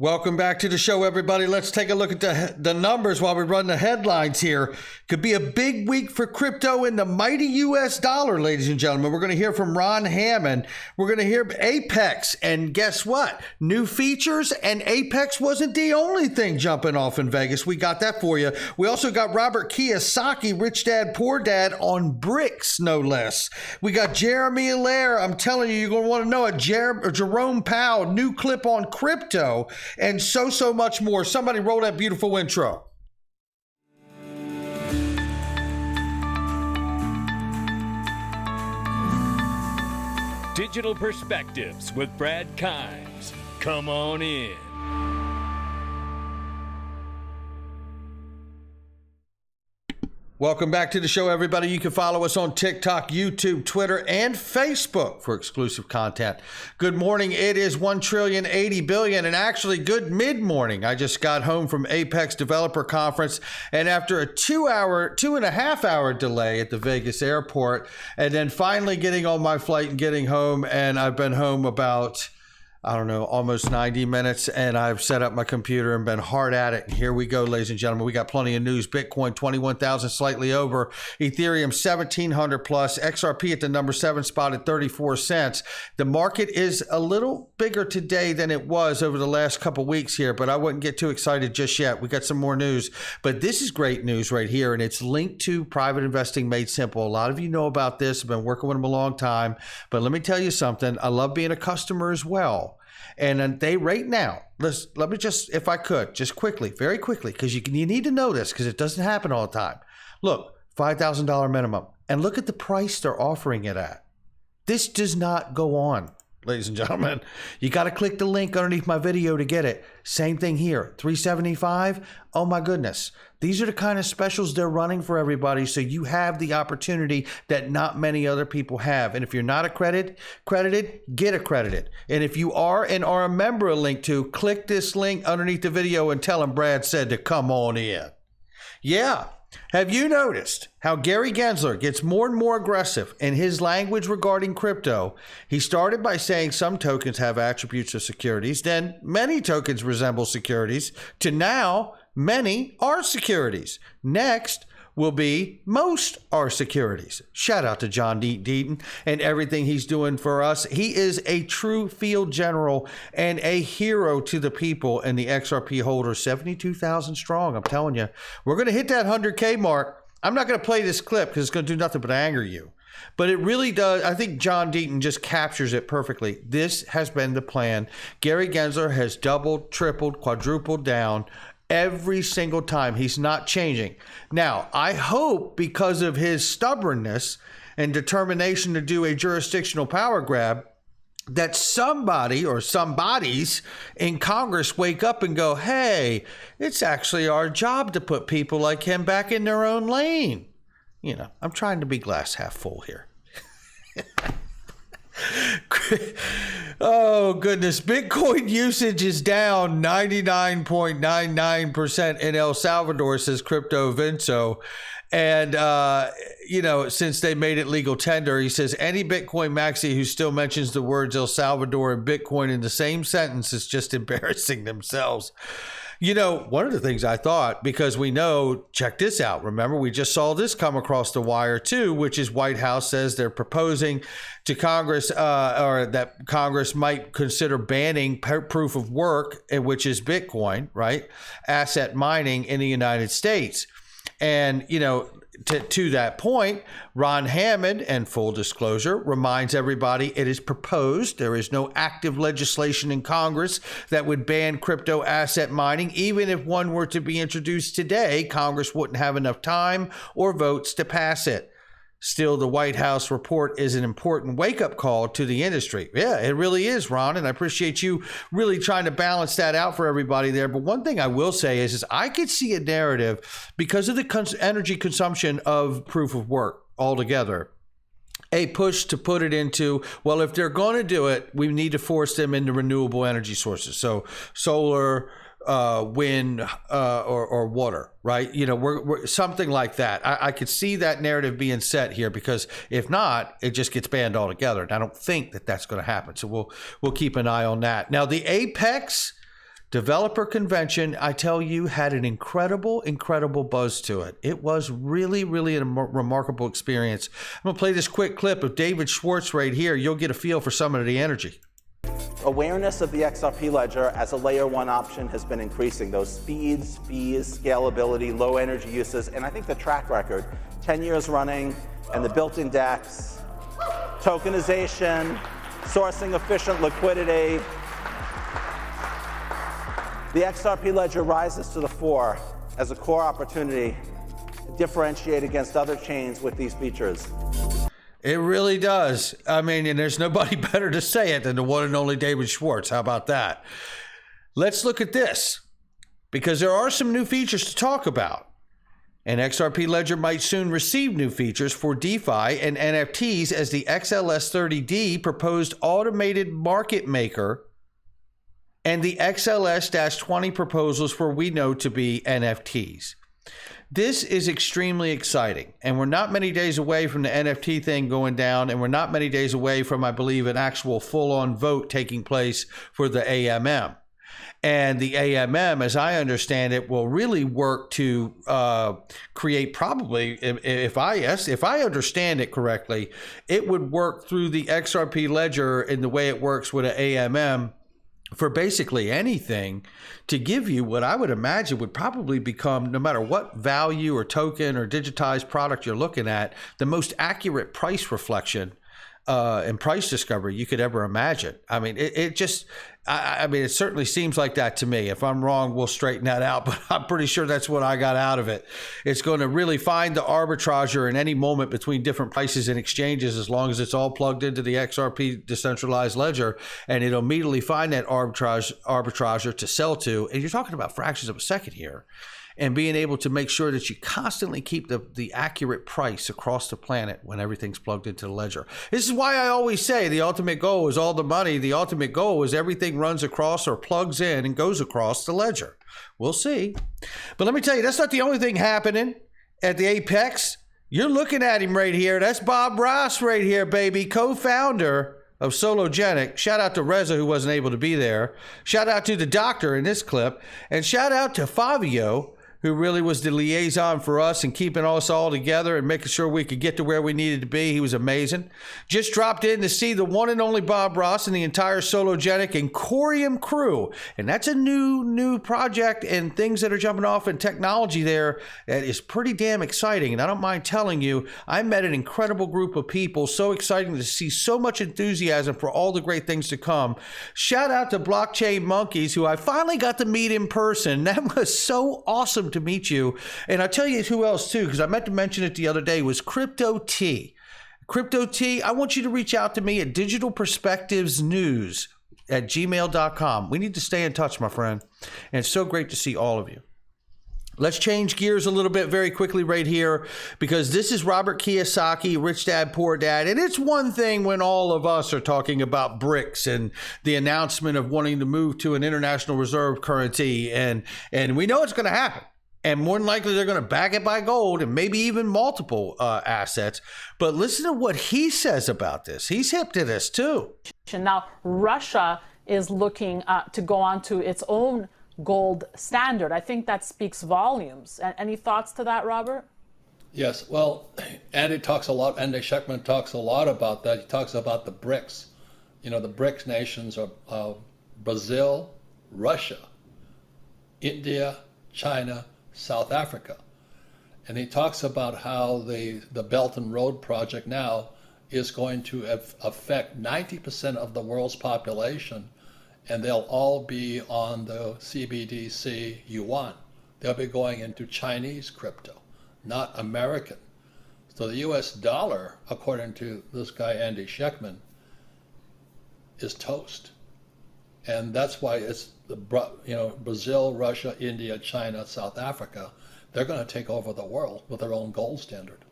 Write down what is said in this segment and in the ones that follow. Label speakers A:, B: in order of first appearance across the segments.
A: Welcome back to the show, everybody. Let's take a look at the numbers while we run the headlines here. Could be a big week for crypto in the mighty US dollar, ladies and gentlemen. We're going to hear from Ron Hammond. We're going to hear APEX. And guess what? New features, and APEX wasn't the only thing jumping off in Vegas. We got that for you. We also got Robert Kiyosaki, Rich Dad, Poor Dad on BRICS, no less. We got Jeremy Allaire. I'm telling you, you're going to want to know it. Jerome Powell, new clip on crypto. And so much more. Somebody roll that beautiful intro.
B: Digital Perspectives with Brad Kimes. Come on in.
A: Welcome back to the show, everybody. You can follow us on TikTok, YouTube, Twitter, and Facebook for exclusive content. Good morning. It is $1,080,000,000,000, and actually good mid-morning. I just got home from Apex Developer Conference, and after a 2.5 hour delay at the Vegas airport, and then finally getting on my flight and getting home, and I've been home about, I don't know, almost 90 minutes, and I've set up my computer and been hard at it. And here we go, ladies and gentlemen. We got plenty of news. Bitcoin, 21,000, slightly over. Ethereum, 1,700 plus. XRP at the number 7 spot at 34 cents. The market is a little bigger today than it was over the last couple weeks here, but I wouldn't get too excited just yet. We got some more news, but this is great news right here, and it's linked to Private Investing Made Simple. A lot of you know about this. I've been working with them a long time, but let me tell you something. I love being a customer as well. And they right now, let me just, if I could, just quickly, very quickly, because you need to know this because it doesn't happen all the time. Look, $5,000 minimum, and look at the price they're offering it at. This does not go on, ladies and gentlemen. You got to click the link underneath my video to get it. Same thing here, $375. Oh my goodness. These are the kind of specials they're running for everybody, so you have the opportunity that not many other people have. And if you're not accredited, get accredited. And if you are and are a member of Link2, click this link underneath the video and tell them Brad said to come on in. Yeah. Have you noticed how Gary Gensler gets more and more aggressive in his language regarding crypto? He started by saying some tokens have attributes of securities, then many tokens resemble securities, to now many are securities. Next will be most are securities. Shout out to John Deaton and everything he's doing for us. He is a true field general and a hero to the people, and the XRP holders, 72,000 strong. I'm telling you, we're going to hit that 100K mark. I'm not going to play this clip because it's going to do nothing but anger you. But it really does. I think John Deaton just captures it perfectly. This has been the plan. Gary Gensler has doubled, tripled, quadrupled down every single time. He's not changing. Now, I hope because of his stubbornness and determination to do a jurisdictional power grab, that somebody or somebodies in Congress wake up and go, hey, it's actually our job to put people like him back in their own lane. You know, I'm trying to be glass half full here. Oh, goodness. Bitcoin usage is down 99.99% in El Salvador, says Crypto Vinso. And, since they made it legal tender, he says any Bitcoin maxi who still mentions the words El Salvador and Bitcoin in the same sentence is just embarrassing themselves. You know, one of the things I thought, because we know, check this out. Remember, we just saw this come across the wire too, which is White House says they're proposing to Congress or that Congress might consider banning proof of work, which is Bitcoin, right? Asset mining in the United States. And, to that point, Ron Hammond, and full disclosure, reminds everybody it is proposed. There is no active legislation in Congress that would ban crypto asset mining. Even if one were to be introduced today, Congress wouldn't have enough time or votes to pass it. Still, the White House report is an important wake-up call to the industry. Yeah, it really is, Ron, and I appreciate you really trying to balance that out for everybody there. But one thing I will say is I could see a narrative because of the energy consumption of proof of work altogether. A push to put it into, well, if they're going to do it, we need to force them into renewable energy sources. So solar, wind, or water, right? We're something like that. I could see that narrative being set here, because if not, it just gets banned altogether. And I don't think that that's going to happen. So we'll keep an eye on that. Now, the APEX developer convention, I tell you, had an incredible buzz to it. It was really a remarkable experience. I'm going to play this quick clip of David Schwartz right here. You'll get a feel for some of the energy.
C: Awareness of the XRP ledger as a layer one option has been increasing. Those speeds, fees, scalability, low energy uses, and I think the track record, 10 years running, and the built-in DEX, tokenization, sourcing efficient liquidity. The XRP ledger rises to the fore as a core opportunity to differentiate against other chains with these features.
A: It really does. I mean, and there's nobody better to say it than the one and only David Schwartz. How about that? Let's look at this, because there are some new features to talk about. And XRP Ledger might soon receive new features for DeFi and NFTs as the XLS30D proposed automated market maker and the XLS-20 proposals for we know to be NFTs. This is extremely exciting, and we're not many days away from the NFT thing going down, and we're not many days away from, I believe, an actual full-on vote taking place for the AMM. And the AMM, as I understand it, will really work to create probably, if I understand it correctly, it would work through the XRP Ledger in the way it works with an AMM for basically anything to give you what I would imagine would probably become, no matter what value or token or digitized product you're looking at, the most accurate price reflection and price discovery you could ever imagine. I mean, it certainly seems like that to me. If I'm wrong, we'll straighten that out, but I'm pretty sure that's what I got out of it. It's going to really find the arbitrager in any moment between different prices and exchanges, as long as it's all plugged into the XRP decentralized ledger, and it'll immediately find that arbitrager to sell to. And you're talking about fractions of a second here. And being able to make sure that you constantly keep the accurate price across the planet when everything's plugged into the ledger. This is why I always say the ultimate goal is all the money. The ultimate goal is everything runs across or plugs in and goes across the ledger. We'll see. But let me tell you, that's not the only thing happening at the Apex. You're looking at him right here. That's Bob Ross right here, baby, co-founder of Sologenic. Shout out to Reza, who wasn't able to be there. Shout out to the doctor in this clip. And shout out to Fabio, who really was the liaison for us and keeping us all together and making sure we could get to where we needed to be. He was amazing. Just dropped in to see the one and only Bob Ross and the entire Sologenic and Corium crew. And that's a new project and things that are jumping off in technology there that is pretty damn exciting. And I don't mind telling you, I met an incredible group of people. So exciting to see so much enthusiasm for all the great things to come. Shout out to Blockchain Monkeys, who I finally got to meet in person. That was so awesome to meet you. And I'll tell you who else too, because I meant to mention it the other day, was Crypto T. Crypto T, I want you to reach out to me at digitalperspectivesnews at gmail.com. We need to stay in touch, my friend. And it's so great to see all of you. Let's change gears a little bit very quickly right here, because this is Robert Kiyosaki, Rich Dad, Poor Dad. And it's one thing when all of us are talking about BRICS and the announcement of wanting to move to an international reserve currency. And we know it's going to happen. And more than likely, they're going to back it by gold and maybe even multiple assets. But listen to what he says about this. He's hip to this, too.
D: Now, Russia is looking to go on to its own gold standard. I think that speaks volumes. Any thoughts to that, Robert?
E: Yes. Well, Andy Shechtman talks a lot about that. He talks about the BRICS. You know, the BRICS nations are Brazil, Russia, India, China, South Africa. And he talks about how the Belt and Road project now is going to affect 90% of the world's population, and they'll all be on the CBDC yuan. They'll be going into Chinese crypto, not American. So the US dollar, according to this guy Andy Shechtman, is toast. And that's why it's Brazil, Russia, India, China, South Africa, they're going to take over the world with their own gold standard.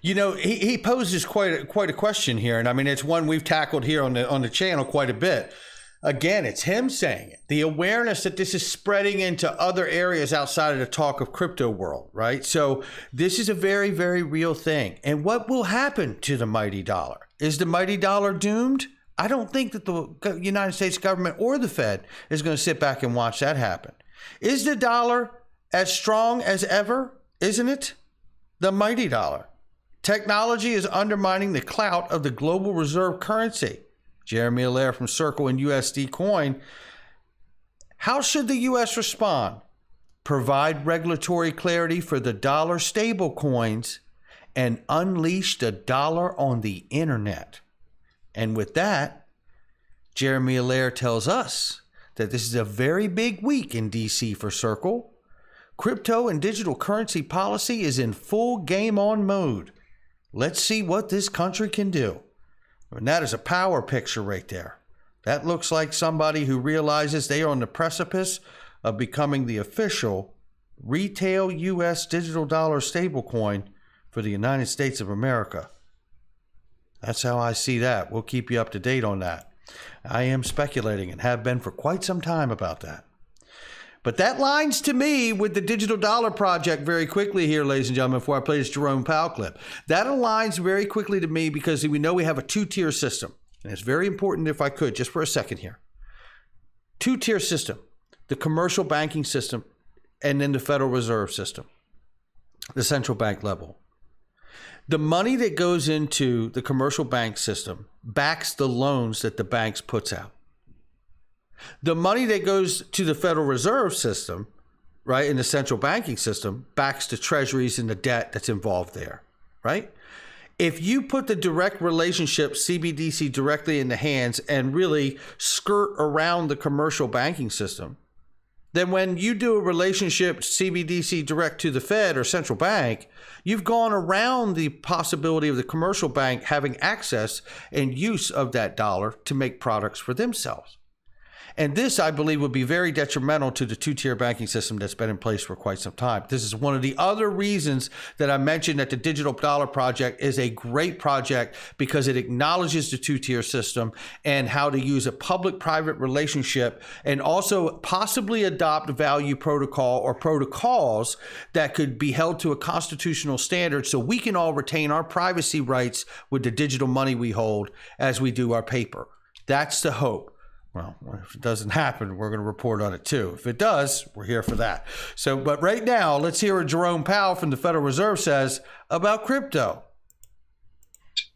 A: You know, he poses quite a question here, and I mean, it's one we've tackled here on the channel quite a bit. Again, it's him saying it. The awareness that this is spreading into other areas outside of the talk of crypto world, right? So this is a very, very real thing. And what will happen to the mighty dollar? Is the mighty dollar doomed? I don't think that the United States government or the Fed is going to sit back and watch that happen. Is the dollar as strong as ever? Isn't it? The mighty dollar. Technology is undermining the clout of the global reserve currency. Jeremy Allaire from Circle and USD Coin. How should the U.S. respond? Provide regulatory clarity for the dollar stable coins and unleash the dollar on the internet. And with that, Jeremy Allaire tells us that this is a very big week in DC for Circle. Crypto and digital currency policy is in full game on mode. Let's see what this country can do. And that is a power picture right there. That looks like somebody who realizes they are on the precipice of becoming the official retail U.S. digital dollar stablecoin for the United States of America. That's how I see that. We'll keep you up to date on that. I am speculating and have been for quite some time about that. But that lines to me with the digital dollar project very quickly here, ladies and gentlemen, before I play this Jerome Powell clip. That aligns very quickly to me because we know we have a two-tier system. And it's very important, if I could, just for a second here. Two-tier system, the commercial banking system, and then the Federal Reserve System, the central bank level. The money that goes into the commercial bank system backs the loans that the banks puts out. The money that goes to the Federal Reserve System, right, in the central banking system, backs the treasuries and the debt that's involved there, right? If you put the direct relationship, CBDC, directly in the hands and really skirt around the commercial banking system, then when you do a relationship CBDC direct to the Fed or central bank, you've gone around the possibility of the commercial bank having access and use of that dollar to make products for themselves. And this, I believe, would be very detrimental to the two-tier banking system that's been in place for quite some time. This is one of the other reasons that I mentioned that the Digital Dollar Project is a great project because it acknowledges the two-tier system and how to use a public-private relationship and also possibly adopt a value protocol or protocols that could be held to a constitutional standard so we can all retain our privacy rights with the digital money we hold as we do our paper. That's the hope. Well, if it doesn't happen, we're going to report on it too. If it does, we're here for that. So, but right now, let's hear what Jerome Powell from the Federal Reserve says about crypto.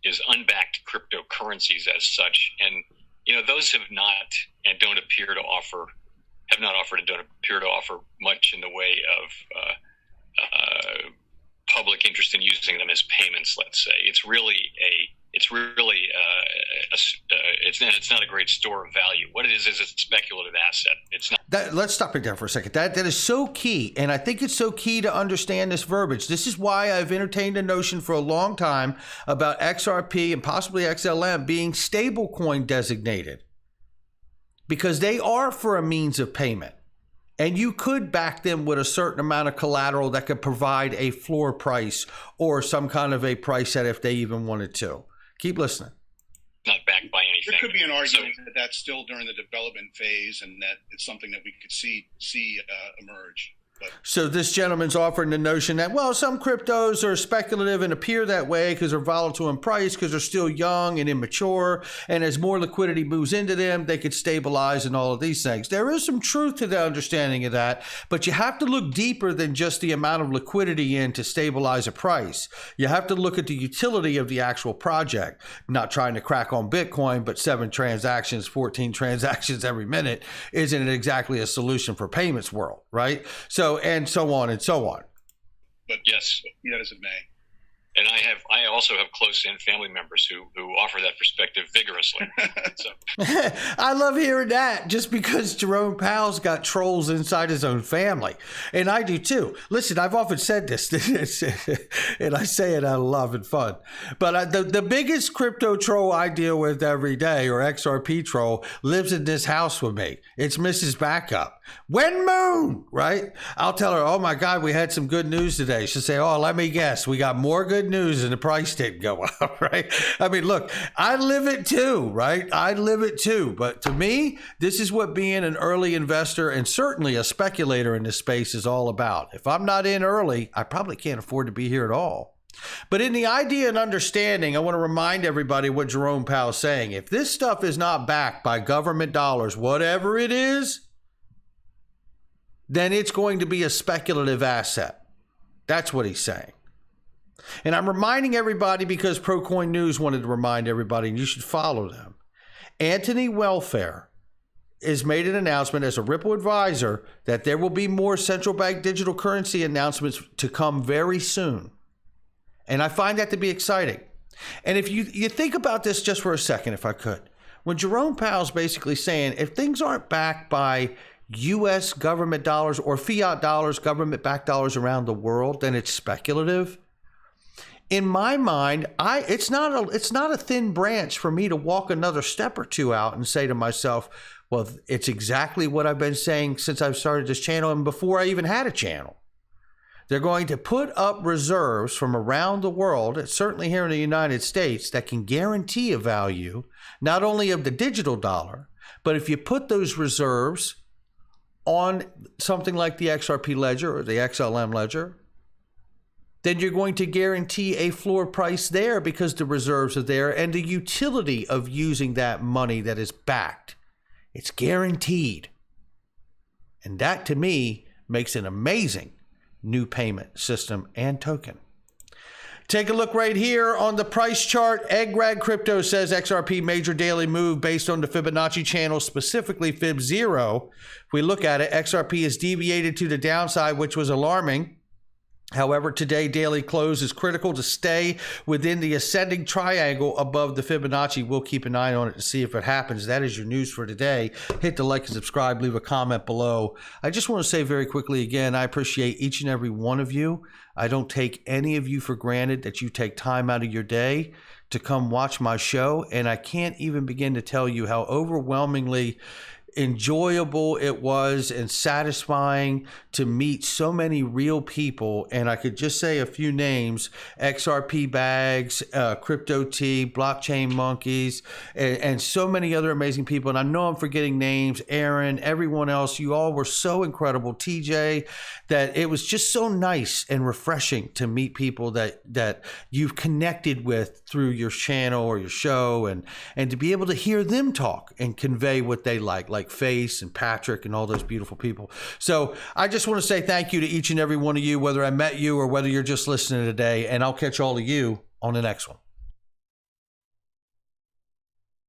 F: Is unbacked cryptocurrencies as such. And, you know, those have not and don't appear to offer, have not offered and don't appear to offer much in the way of public interest in using them as payments, let's say. It's not a great store of value. What it is a speculative asset. It's not.
A: Let's stop right there for a second. That is so key, and I think it's so key to understand this verbiage. This is why I've entertained a notion for a long time about XRP and possibly XLM being stablecoin designated, because they are for a means of payment. And you could back them with a certain amount of collateral that could provide a floor price or some kind of a price set if they even wanted to. Keep listening.
F: Not backed by anything.
G: There could be an argument that that's still during the development phase and that it's something that we could see emerge.
A: So this gentleman's offering the notion that, well, some cryptos are speculative and appear that way because they're volatile in price, because they're still young and immature. And as more liquidity moves into them, they could stabilize and all of these things. There is some truth to the understanding of that, but you have to look deeper than just the amount of liquidity in to stabilize a price. You have to look at the utility of the actual project. Not trying to crack on Bitcoin, but 7 transactions, 14 transactions every minute isn't exactly a solution for payments world, right? So, and so on and so on.
F: But yes,
G: be that as it may.
F: And I also have close-in family members who offer that perspective vigorously. So.
A: I love hearing that, just because Jerome Powell's got trolls inside his own family. And I do too. Listen, I've often said this, and I say it out of love and fun. But the biggest crypto troll I deal with every day, or XRP troll, lives in this house with me. It's Mrs. Backup. When moon, right? I'll tell her, oh my God, we had some good news today. She'll say, oh, let me guess. We got more good news and the price didn't go up, right? I mean, look, I live it too, right? I live it too. But to me, this is what being an early investor and certainly a speculator in this space is all about. If I'm not in early, I probably can't afford to be here at all. But in the idea and understanding, I want to remind everybody what Jerome Powell is saying. If this stuff is not backed by government dollars, whatever it is, then it's going to be a speculative asset. That's what he's saying. And I'm reminding everybody because ProCoin News wanted to remind everybody, and you should follow them. Anthony Welfare has made an announcement as a Ripple advisor that there will be more central bank digital currency announcements to come very soon. And I find that to be exciting. And if you think about this just for a second, if I could, when Jerome Powell's basically saying if things aren't backed by U.S. government dollars or fiat dollars, government-backed dollars around the world, then it's speculative. In my mind, it's not a thin branch for me to walk another step or two out and say to myself, well, it's exactly what I've been saying since I've started this channel and before I even had a channel. They're going to put up reserves from around the world, certainly here in the United States, that can guarantee a value, not only of the digital dollar, but if you put those reserves on something like the XRP ledger or the XLM ledger, then you're going to guarantee a floor price there because the reserves are there and the utility of using that money that is backed. It's guaranteed. And that, to me, makes an amazing new payment system and token. Take a look right here on the price chart. Eggrag Crypto says XRP major daily move based on the Fibonacci channel, specifically Fib 0. If we look at it, XRP is deviated to the downside, which was alarming. However, today daily close is critical to stay within the ascending triangle above the Fibonacci. We'll keep an eye on it to see if it happens. That is your news for today. Hit the like and subscribe, leave a comment below. I just want to say very quickly again, I appreciate each and every one of you. I don't take any of you for granted that you take time out of your day to come watch my show. And I can't even begin to tell you how overwhelmingly enjoyable it was and satisfying to meet so many real people. And I could just say a few names: XRP Bags, Crypto T, Blockchain Monkeys, and so many other amazing people. And I know I'm forgetting names, Aaron, everyone else. You all were so incredible, TJ, that it was just so nice and refreshing to meet people that you've connected with through your channel or your show, and to be able to hear them talk and convey what they like Face and Patrick and all those beautiful people. So I just want to say thank you to each and every one of you, whether I met you or whether you're just listening today, and I'll catch all of you on the next one.